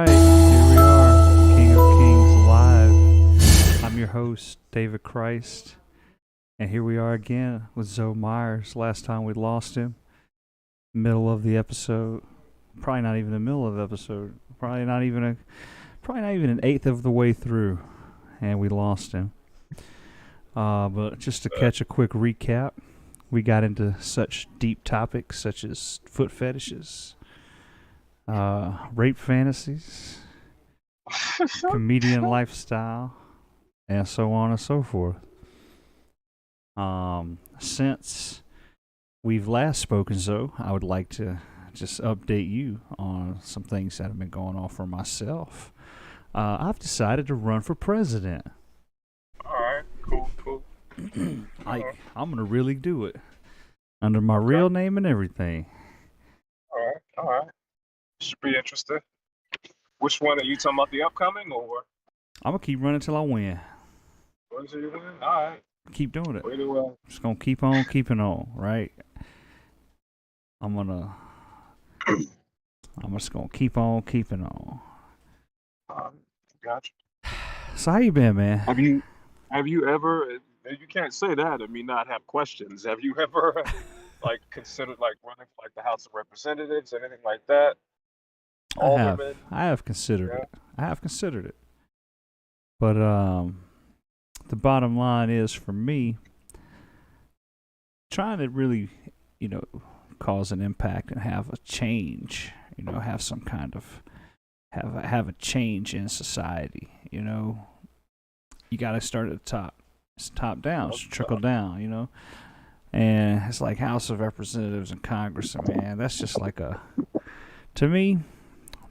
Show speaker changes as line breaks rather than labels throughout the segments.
right, here we are, King of Kings live. I'm your host, David Christ, and here we are again with Zoe Myers. Last time we lost him, middle of the episode, probably not even the middle of the episode, probably not even an eighth of the way through, and we lost him. But just to catch a quick recap, we got into such deep topics such as foot fetishes, rape fantasies, comedian lifestyle, and so on and so forth. Since we've last spoken, Zoe, I would like to just update you on some things that have been going on for myself. I've decided to run for president.
Alright, cool.
I'm gonna really do it under my real name and everything.
Alright. Should be interesting. Which one are you talking about? The upcoming or
I'm gonna keep running till I win.
what is it you doing? Alright.
Keep doing it.
Pretty well.
Just gonna keep on keeping on, right? I'm just gonna keep on keeping on.
Gotcha.
So how you been, man?
Have you ever, you can't say that and me not have questions. Have you ever considered running for the House of Representatives, anything like that?
I have considered it. I have considered it. But the bottom line is, for me, trying to really, cause an impact and have a change, have some kind of have a change in society. You got to start at the top. It's top down. It's trickle down. And it's like House of Representatives and Congress, and man, that's just to me,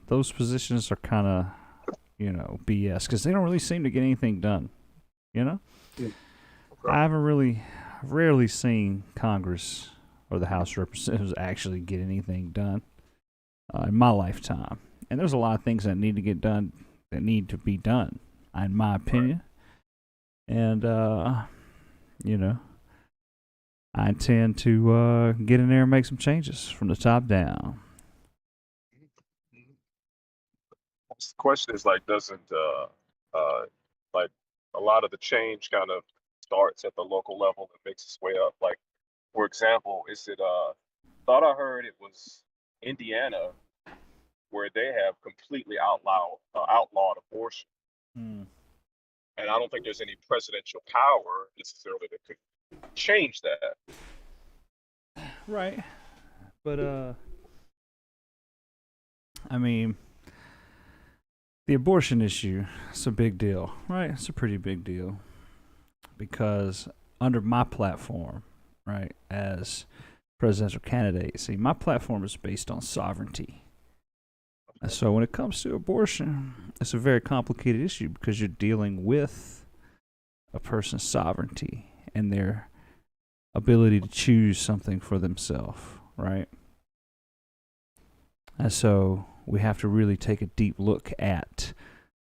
those positions are kind of, BS, because they don't really seem to get anything done.
Yeah. Okay.
I've rarely seen Congress or the House of Representatives actually get anything done in my lifetime. And there's a lot of things that need to get done, that need to be done, in my opinion. And, I intend to get in there and make some changes from the top down.
The question is doesn't a lot of the change kind of starts at the local level and makes its way up. For example, is it thought I heard it was Indiana where they have completely outlawed abortion. And I don't think there's any presidential power necessarily that could change that.
Right. But I mean, the abortion issue, it's a big deal, right? It's a pretty big deal. Because under my platform, right, as presidential candidate, see, my platform is based on sovereignty. And so when it comes to abortion, it's a very complicated issue because you're dealing with a person's sovereignty and their ability to choose something for themselves, right? And so we have to really take a deep look at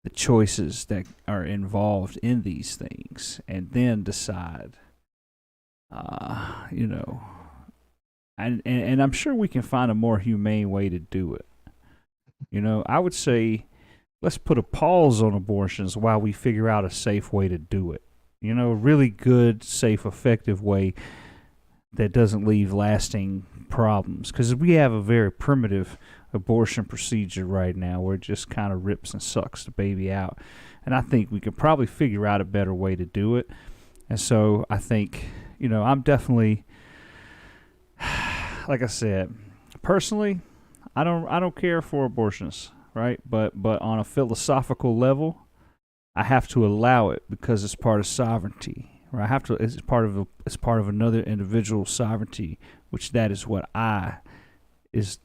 the choices that are involved in these things and then decide, and I'm sure we can find a more humane way to do it. I would say let's put a pause on abortions while we figure out a safe way to do it. A really good, safe, effective way that doesn't leave lasting problems. Because we have a very primitive abortion procedure right now where it just kind of rips and sucks the baby out. And I think we could probably figure out a better way to do it. And so I think, I'm definitely, like I said, personally, I don't care for abortions, right? But on a philosophical level, I have to allow it because it's part of sovereignty. Right? It's part of another individual's sovereignty, which that is what is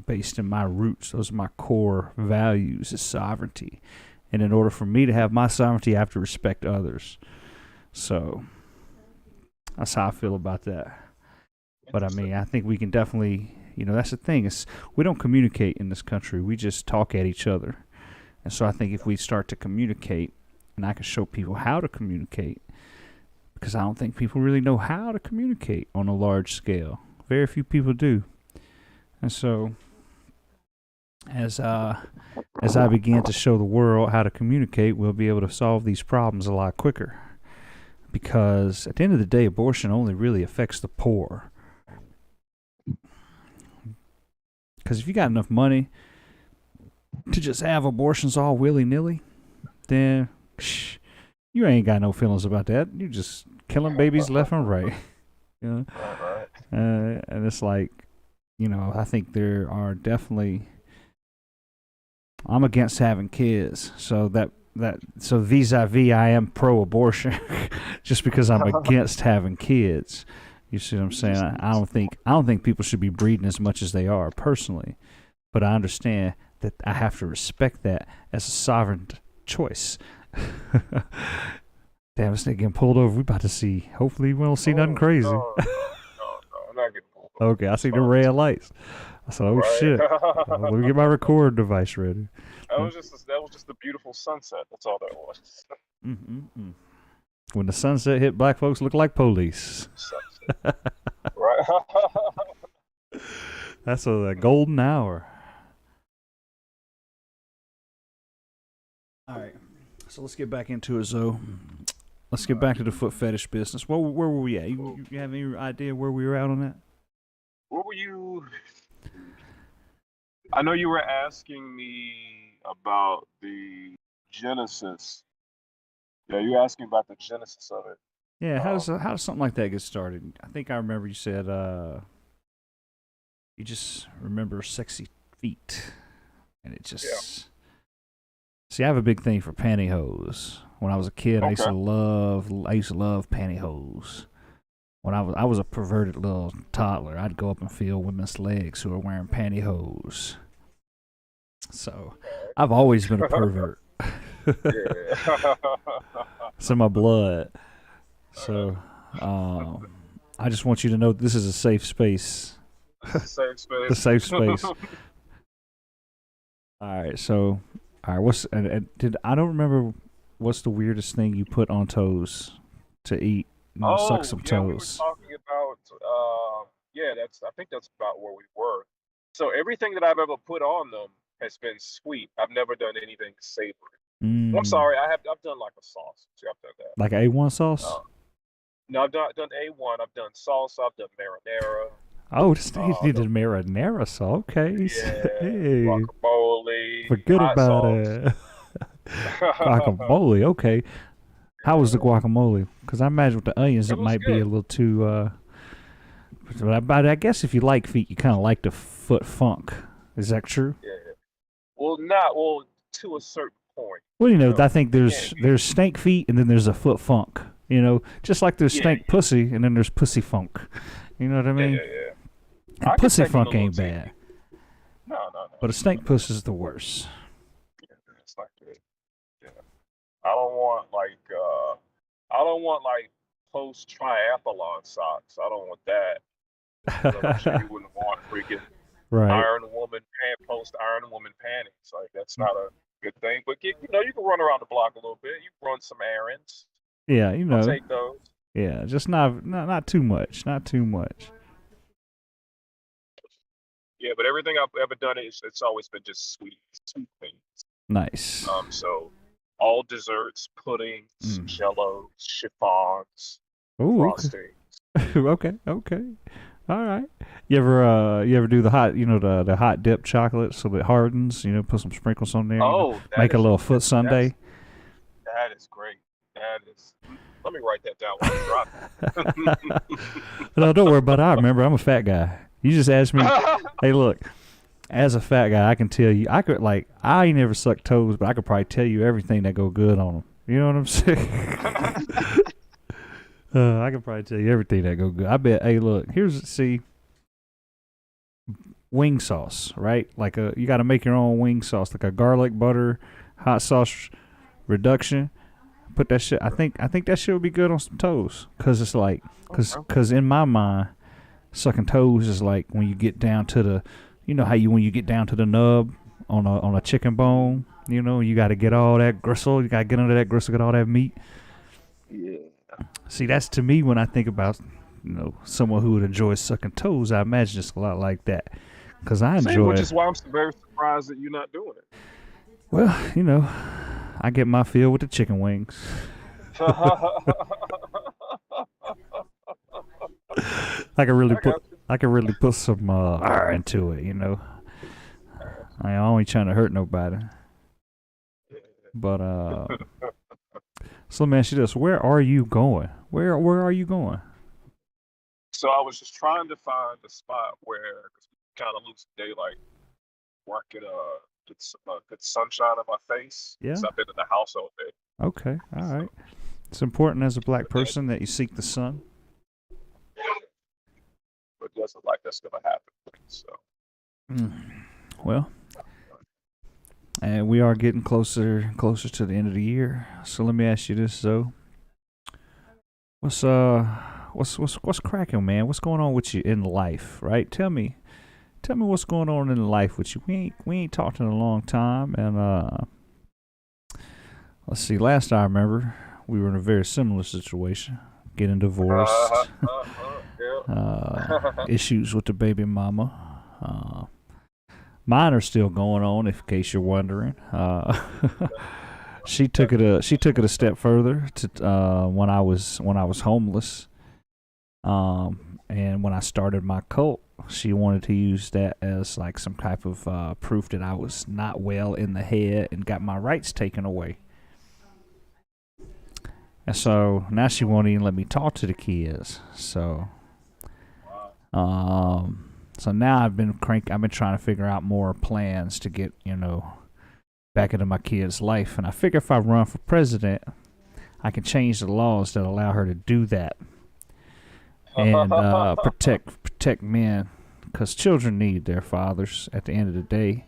based in my roots. Those are my core values, is sovereignty. And in order for me to have my sovereignty, I have to respect others. So that's how I feel about that. But I mean, I think we can definitely, that's the thing, is we don't communicate in this country. We just talk at each other. And so I think if we start to communicate, and I can show people how to communicate, because I don't think people really know how to communicate on a large scale. Very few people do. And so, as as I begin to show the world how to communicate, we'll be able to solve these problems a lot quicker. Because at the end of the day, abortion only really affects the poor. Because if you got enough money to just have abortions all willy-nilly, then you ain't got no feelings about that. You just killing babies left and right. You know?
Right.
And it's like, I think there are definitely. I'm against having kids, so so vis-a-vis, I am pro-abortion, just because I'm against having kids. You see what I'm saying? I don't think people should be breeding as much as they are personally, but I understand that I have to respect that as a sovereign choice. Damn, this nigga getting pulled over. We about to see. Hopefully, we don't see nothing crazy.
No, I'm not getting pulled over.
Okay, I see the red lights. I said, "Oh shit!" Let me get my record device ready.
That was just a beautiful sunset. That's all that was.
When the sunset hit, black folks look like police.
Right.
That's a golden hour. All right, so let's get back into it, Zoe. Let's get back to the foot fetish business. Where were we at? You have any idea where we were at on that?
What were you? I know you were asking me about the genesis. Yeah, you were asking about the genesis of it.
Yeah, how does something like that get started? I think I remember you said you just remember sexy feet, and it just. Yeah. See, I have a big thing for pantyhose. When I was a kid, okay. I used to love pantyhose. When I was a perverted little toddler, I'd go up and feel women's legs who are wearing pantyhose. So, I've always been a pervert. It's in my blood. So, I just want you to know this is a safe space.
Safe space.
The safe space. All right, so, I don't remember what's the weirdest thing you put on toes to eat. Suck some toes.
We were talking about, I think that's about where we were. So everything that I've ever put on them has been sweet. I've never done anything savory. I'm sorry, I've done like a sauce. See, I've done that.
Like A1 sauce?
No, I've done A1. I've done salsa. I've done marinara.
Oh, you did marinara sauce. Okay.
Yeah,
hey.
Guacamole.
Forget about it. Guacamole. Okay. How was the guacamole? Because I imagine with the onions, it might be a little too. But I guess if you like feet, you kind of like the foot funk. Is that true?
Yeah. Well, to a certain point.
Well, I think there's stank feet and then there's a foot funk. Just like there's stank pussy and then there's pussy funk. You know what I mean?
Yeah.
And pussy funk ain't bad.
No.
But a stank puss is the worst.
Yeah, it's not good. Yeah. I don't want post triathlon socks. I don't want that. I'm sure you wouldn't want freaking Iron Woman panties. Like that's not a good thing. But you can run around the block a little bit. You can run some errands.
Yeah,
I'll take those.
Yeah, just not too much. Not too much.
Yeah, but everything I've ever done it's always been just sweet things.
Nice.
So all desserts, puddings, jellos, chiffons, frostings.
Okay. All right. You ever do the hot, the hot dip chocolate so it hardens, put some sprinkles on there. Make a little foot sundae.
That is great. Let me write that down while you drop it.
No, don't worry about it. I remember. I'm a fat guy. You just asked me, hey, look, as a fat guy, I can tell you, I ain't never sucked toes, but I could probably tell you everything that go good on them. You know what I'm saying? I can probably tell you everything that go good. I bet, hey, look, see, wing sauce, right? Like you got to make your own wing sauce, like a garlic butter hot sauce reduction. Put that shit. I think that shit would be good on some toes, cause it's like, cause in my mind, sucking toes is like when you get down to the, when you get down to the nub on a chicken bone, you got to get all that gristle. You got to get under that gristle, get all that meat.
Yeah.
See, that's to me when I think about, someone who would enjoy sucking toes. I imagine it's a lot like that, cause I enjoy.
Which is why I'm very surprised that you're not doing it.
Well, I get my fill with the chicken wings. I can really
I
put
got you.
I can really put some R into it.
I got
I ain't trying to hurt nobody.
you.
But so let me ask you this: where are you going? Where are you going?
So I was just trying to find a spot where, cause we kind of lose daylight, where I could get some good sunshine on my face.
Yeah.
So I've been in the house all day.
Okay. All
So,
right. It's important as a black
but that,
person that you seek the sun.
but it doesn't like that's gonna happen. So
Mm. Well, and we are getting closer and closer to the end of the year. So let me ask you this, though: what's what's cracking, man? What's going on with you in life? Right? Tell me what's going on in life with you. We ain't talked in a long time, and let's see. Last I remember, we were in a very similar situation, getting divorced,
yeah.
issues with the baby mama. Mine are still going on, if in case you're wondering. She took it a step further to when I was homeless, and when I started my cult, she wanted to use that as like some type of proof that I was not well in the head and got my rights taken away. And so now she won't even let me talk to the kids.
Wow.
So now I've been trying to figure out more plans to get back into my kid's life, and I figure if I run for president, I can change the laws that allow her to do that and protect men, because children need their fathers at the end of the day.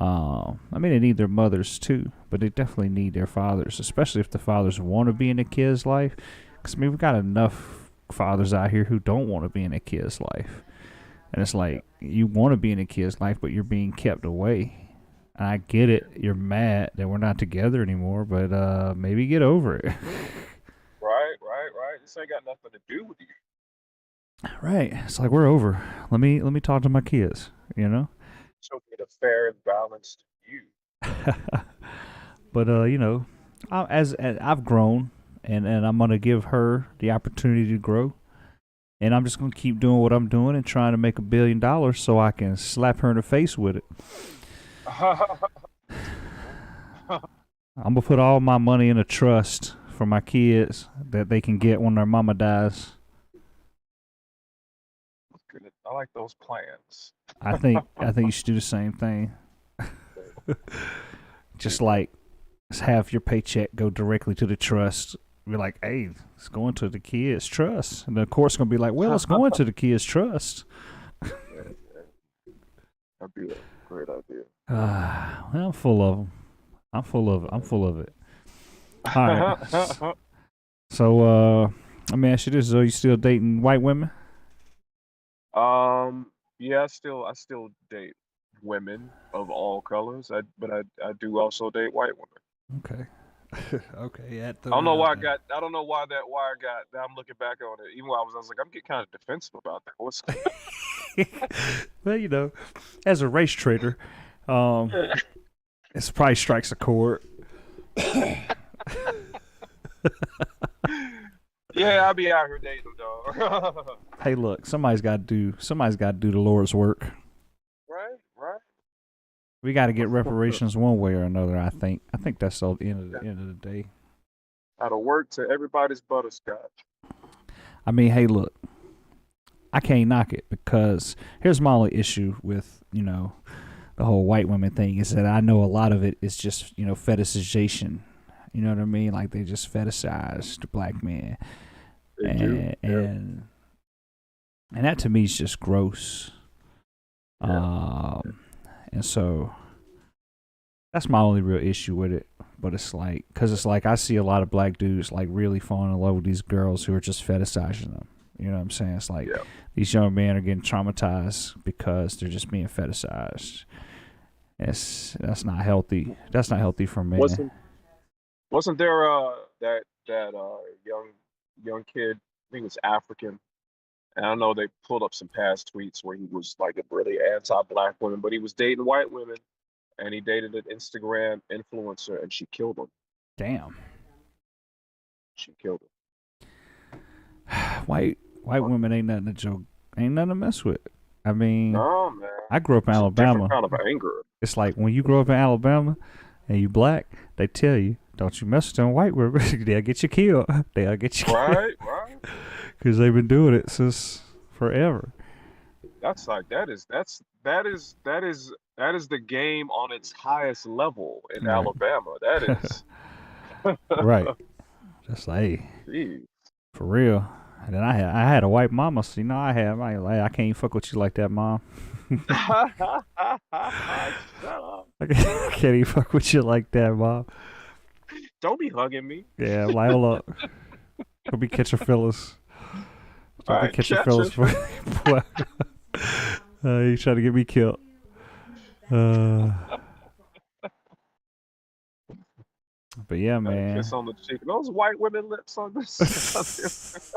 I mean, they need their mothers too, but they definitely need their fathers, especially if the fathers want to be in a kid's life. Because I mean, we've got enough fathers out here who don't want to be in a kid's life, and it's like you want to be in a kid's life, but you're being kept away. And I get it. You're mad that we're not together anymore, but maybe get over it.
Right. This ain't got nothing to do with you.
Right. It's like we're over. Let me talk to my kids. You know.
So get a fair and balanced view.
But as I've grown, and I'm gonna give her the opportunity to grow, and I'm just gonna keep doing what I'm doing and trying to make $1 billion so I can slap her in the face with it. I'm gonna put all my money in a trust for my kids that they can get when their mama dies.
Good. I like those plans.
I think you should do the same thing. Just like have your paycheck go directly to the trust. Be like, hey, it's going to the kids' trust, and the court's gonna be like, well, it's going to the kids' trust.
Yeah, that'd be a great idea.
Well, I'm full of them. I'm full of it. I'm full of it. All right. So, let me ask you this: are you still dating white women?
yeah, I still date women of all colors. But I do also date white women.
Okay. Okay. Yeah,
I
throw
don't
that
know
out
why I
there.
got. I don't know why that why I got. I'm looking back on it. Even while I was like, I'm getting kind of defensive about that. What's
Well, as a race trader, um, it probably strikes a chord.
Yeah, I'll be out here dating them, dog.
Hey, look, somebody's got to do the Lord's work.
Right.
We got to get reparations one way or another. I think that's all. The end of the day.
Out of work to everybody's butterscotch.
I mean, hey, look, I can't knock it because here's my only issue with the whole white women thing is that I know a lot of it is just fetishization. You know what I mean? Like they just fetishize the black man,
They do.
and
Yeah.
and that to me is just gross.
Yeah.
And so that's my only real issue with it. But it's like I see a lot of black dudes like really falling in love with these girls who are just fetishizing them. You know what I'm saying? It's like
Yeah.
these young men are getting traumatized because they're just being fetishized. That's not healthy. That's not healthy for men.
Wasn't wasn't there that young kid, I think he was African, and I know they pulled up some past tweets where he was like a really anti-black women, but he was dating white women. and he dated an Instagram influencer, and she killed him.
Damn.
She killed him.
White women ain't nothing to joke. Ain't nothing to mess with. I mean,
No, man.
I grew up in
It's a different
Alabama.
kind of anger.
It's like when you grow up in Alabama and you black, they tell you, don't you mess with them white women. They'll get you killed. They'll get you killed.
Right.
Because they've been doing it since forever.
That's the game on its highest level in
Right.
Alabama. That is
Right. Just like, hey,
Jeez.
for real. And then I had a white mama, so I can't fuck with you like that, mom.
Shut up.
I can't even fuck with you like that, mom.
Don't be hugging me.
Yeah, I'm like, hold up. Don't be catching fellas. Don't
All
be
right,
catching
catch
fellas.
it.
Boy. You trying to get me killed. But yeah, man.
Kiss on the cheek. Those white women lips on this.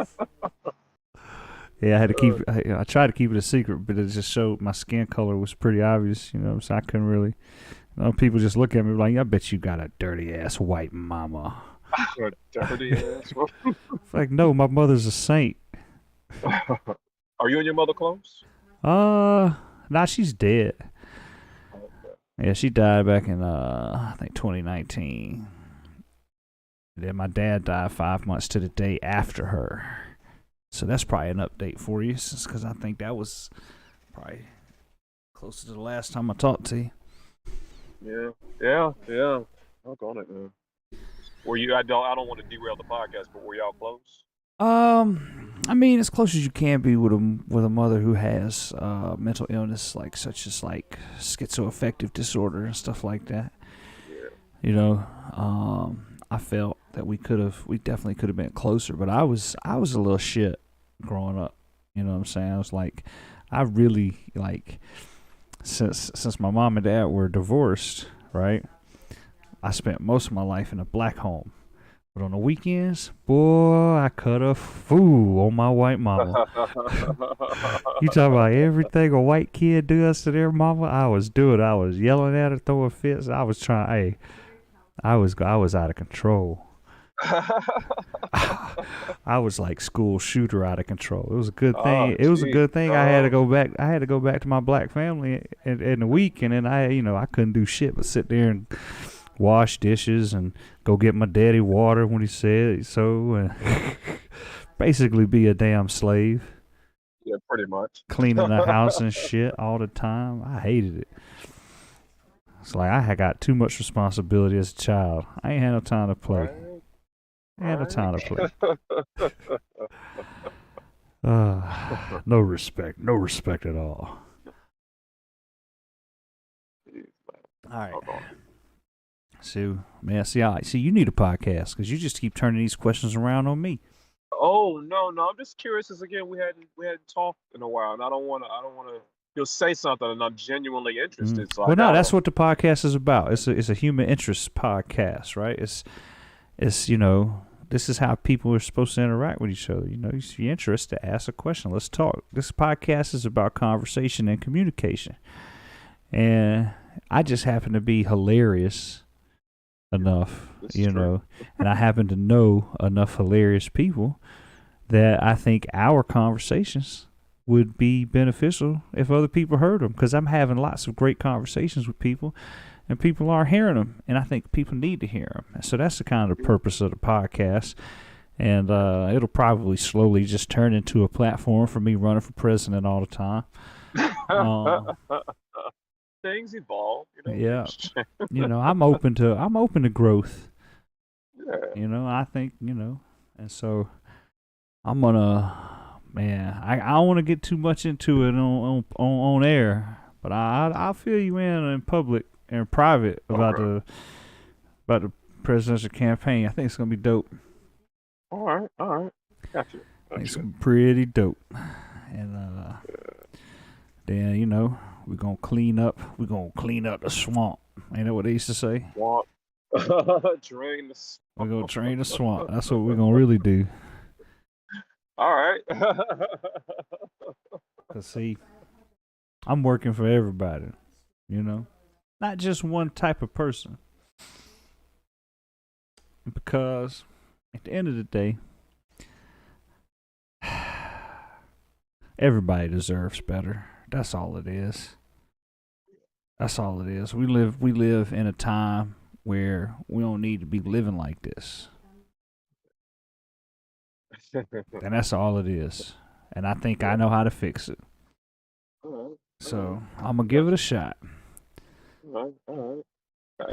Yeah, I had to keep. I tried to keep it a secret, but it just showed my skin color was pretty obvious. You know, so I couldn't really. People just look at me like, "I bet you got a dirty ass white mama."
A dirty ass.
It's like, no, my mother's a saint.
Are you and your mother close?
Nah, she's dead.
Okay.
Yeah, she died back in I think 2019. And then my dad died 5 months to the day after her. So that's probably an update for you, because I think that was probably closer to the last time I talked to you.
Yeah. Look on it, man. Were you? I don't want to derail the podcast, but were y'all close?
I mean, as close as you can be with a mother who has mental illness, such as schizoaffective disorder and stuff like that.
Yeah.
You know, I felt that we definitely could have been closer, but I was a little shit growing up. You know what I'm saying? I was like, I really since my mom and dad were divorced, right? I spent most of my life in a black home. But on the weekends, boy, I cut a fool on my white mama. You talking about everything a white kid does to their mama? I was doing. I was yelling at her, throwing fits. I was trying. Hey, I was out of control. I was like school shooter out of control. It was a good thing. It was a good thing. I had to go back. I had to go back to my black family in the week, and then I couldn't do shit but sit there and wash dishes and go get my daddy water when he said so, and basically be a damn slave.
Yeah, pretty much.
Cleaning the house and shit all the time. I hated it. It's like I had got too much responsibility as a child. I ain't had no time to play. I had no time to play. No respect at all. All right. So, man, see, you need a podcast because you just keep turning these questions around on me.
Oh no, I'm just curious. As again, we hadn't talked in a while, and I don't want to. You'll say something, and I'm genuinely interested.
Mm.
So
well, no, that's what the podcast is about. It's a human interest podcast, right? It's this is how people are supposed to interact with each other. You know, if you're interested, ask a question. Let's talk. This podcast is about conversation and communication, and I just happen to be hilarious enough, and I happen to know enough hilarious people that I think our conversations would be beneficial if other people heard them, because I'm having lots of great conversations with people and people aren't hearing them, and I think people need to hear them. So that's the kind of purpose of the podcast, and it'll probably slowly just turn into a platform for me running for president all the time.
Things evolve,
Yeah, I'm open to growth.
Yeah.
I think and so I'm gonna, man. I don't want to get too much into it on air, but I'll fill you in public and private about the presidential campaign. I think it's gonna be dope.
All right, gotcha.
I think it's gonna be pretty dope, and then we're gonna clean up the swamp. Ain't that what they used to say?
Swamp. Drain the swamp.
We're gonna drain the swamp. That's what we're gonna really do.
All right.
Cause see, I'm working for everybody. not just one type of person. Because at the end of the day, everybody deserves better. That's all it is. That's all it is. We live in a time where we don't need to be living like this. And that's all it is. And I think I know how to fix it. So I'm gonna give it a shot.
All right.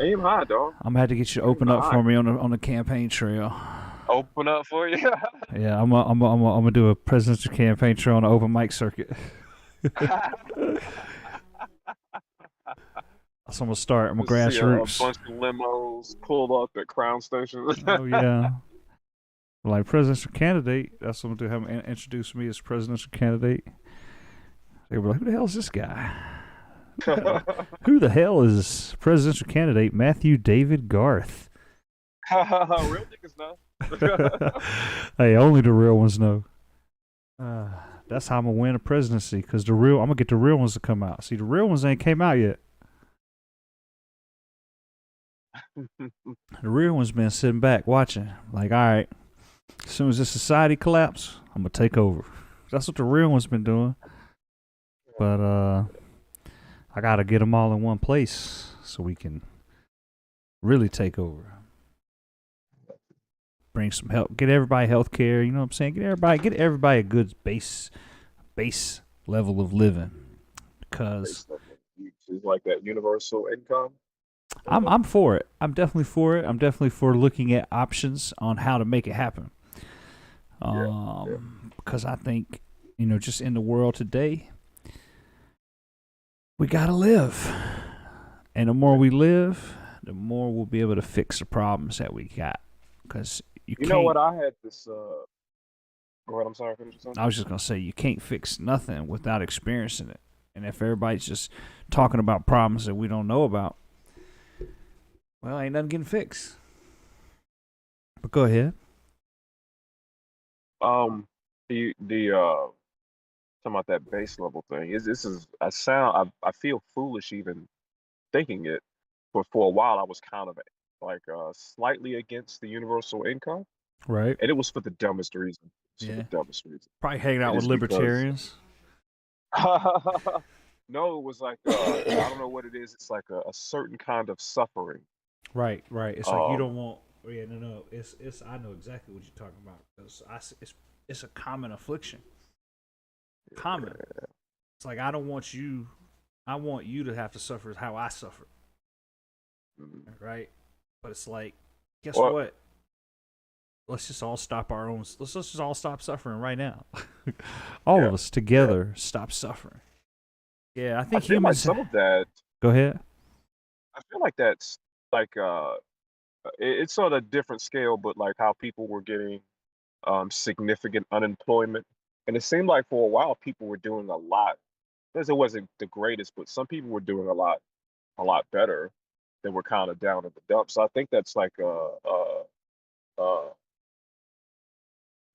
Aim high, dog.
I'm gonna have to get you to open up for me on the campaign trail.
Open up for you.
Yeah, I'm gonna do a presidential campaign trail on the open mic circuit. That's what I'm gonna start. I'm a grassroots.
A bunch of limos pull up at Crown Station.
Oh yeah. Like presidential candidate. That's what I'm gonna do. Have them introduce me as presidential candidate. They were like, "Who the hell is this guy? Who the hell is presidential candidate Matthew David Garth?"
Real niggas know.
Hey, only the real ones know. That's how I'm gonna win a presidency, because I'm gonna get the real ones to come out. See, the real ones ain't came out yet. The real ones been sitting back watching, like, all right, as soon as this society collapse, I'm gonna take over. That's what the real ones been doing. But I gotta get them all in one place so we can really take over. Bring some help, get everybody health care. You know what I'm saying? Get everybody a good base level of living. Because
it's like that universal income.
I'm for it. I'm definitely for it. I'm definitely for looking at options on how to make it happen. Because I think, just in the world today, we gotta live, and the more we live, the more we'll be able to fix the problems that we got. Because you
know what? I had this. Go ahead. I'm sorry. Finish your sentence.
I was just gonna say, you can't fix nothing without experiencing it. And if everybody's just talking about problems that we don't know about, well, ain't nothing getting fixed. But go ahead.
Talking about that base level thing. I feel foolish even thinking it, but for a while I was kind of like slightly against the universal income.
Right.
And it was for the dumbest reason.
Probably hanging out with libertarians.
No, it was like I don't know what it is. It's like a certain kind of suffering.
Right. It's like you don't want. Yeah, no. It's. I know exactly what you're talking about, because it's a common affliction. Common. Yeah. It's like, I don't want you. I want you to have to suffer how I suffered. Right. But it's like, guess what? Let's just all stop our own. Let's just all stop suffering right now. All of us together stop suffering. Yeah, I think
feel like some of that.
Go ahead.
I feel like that's like it's on a different scale, but like how people were getting significant unemployment, and it seemed like for a while people were doing a lot. Because it wasn't the greatest, but some people were doing a lot better than were kind of down in the dumps. So I think that's like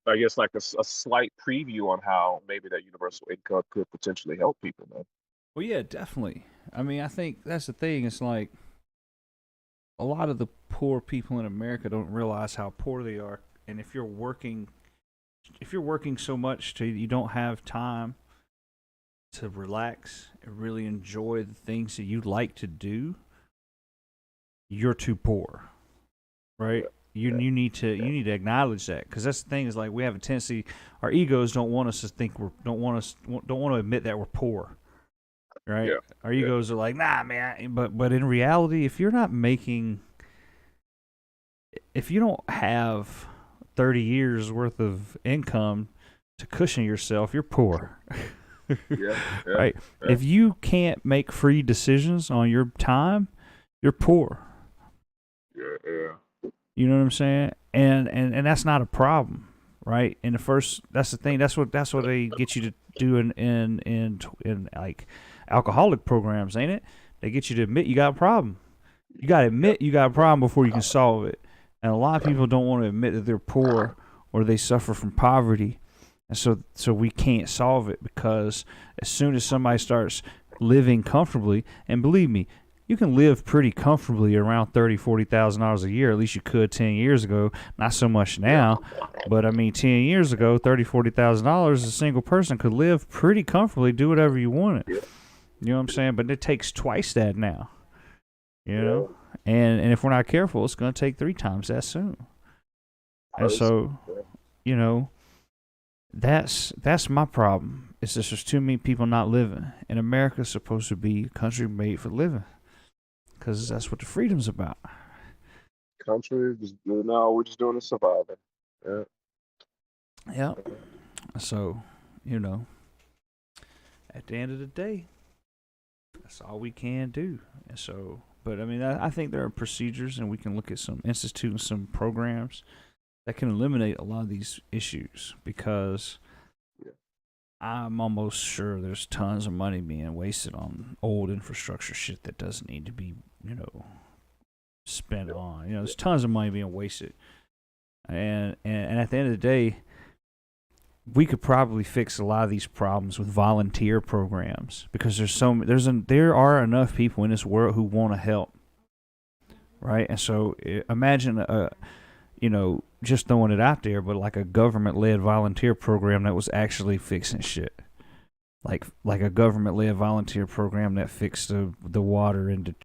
I guess like a slight preview on how maybe that universal income could potentially help people, man.
Well, yeah, definitely. I mean, I think that's the thing. It's like a lot of the poor people in America don't realize how poor they are, and if you're working so much to you don't have time to relax and really enjoy the things that you like to do, you're too poor, right? You need to acknowledge that, because that's the thing, is like we have a tendency, our egos don't want us to think don't want to admit that we're poor, right? Yeah. Our egos are like, nah, man. But in reality, if you don't have 30 years worth of income to cushion yourself, you're poor. Right? Yeah. If you can't make free decisions on your time, you're poor.
Yeah.
You know what I'm saying? And that's not a problem, right? That's the thing. That's what they get you to do in like alcoholic programs, ain't it? They get you to admit you got a problem. You got to admit you got a problem before you can solve it. And a lot of people don't want to admit that they're poor or they suffer from poverty. And so we can't solve it, because as soon as somebody starts living comfortably, and believe me, you can live pretty comfortably around $30,000-$40,000 a year. At least you could 10 years ago. Not so much now, but I mean, 10 years ago, $30,000-$40,000, a single person could live pretty comfortably, do whatever you wanted.
Yeah.
You know what I'm saying? But it takes twice that now. You
Yeah.
know, and if we're not careful, it's going to take 3 times that soon. And so, you know, that's my problem. It's just there's too many people not living, and America's supposed to be a country made for living, because that's what the freedom's about.
Country, no, we're just doing the surviving. Yeah.
Yeah. So, you know, at the end of the day, that's all we can do. And so, but I mean, I think there are procedures, and we can look at some instituting some programs that can eliminate a lot of these issues, because I'm almost sure there's tons of money being wasted on old infrastructure shit that doesn't need to be, you know, spent on. You know, there's tons of money being wasted. And at the end of the day, we could probably fix a lot of these problems with volunteer programs, because there are enough people in this world who want to help, right? And so imagine you know, just throwing it out there, but like a government-led volunteer program that was actually fixing shit, like a government-led volunteer program that fixed the water in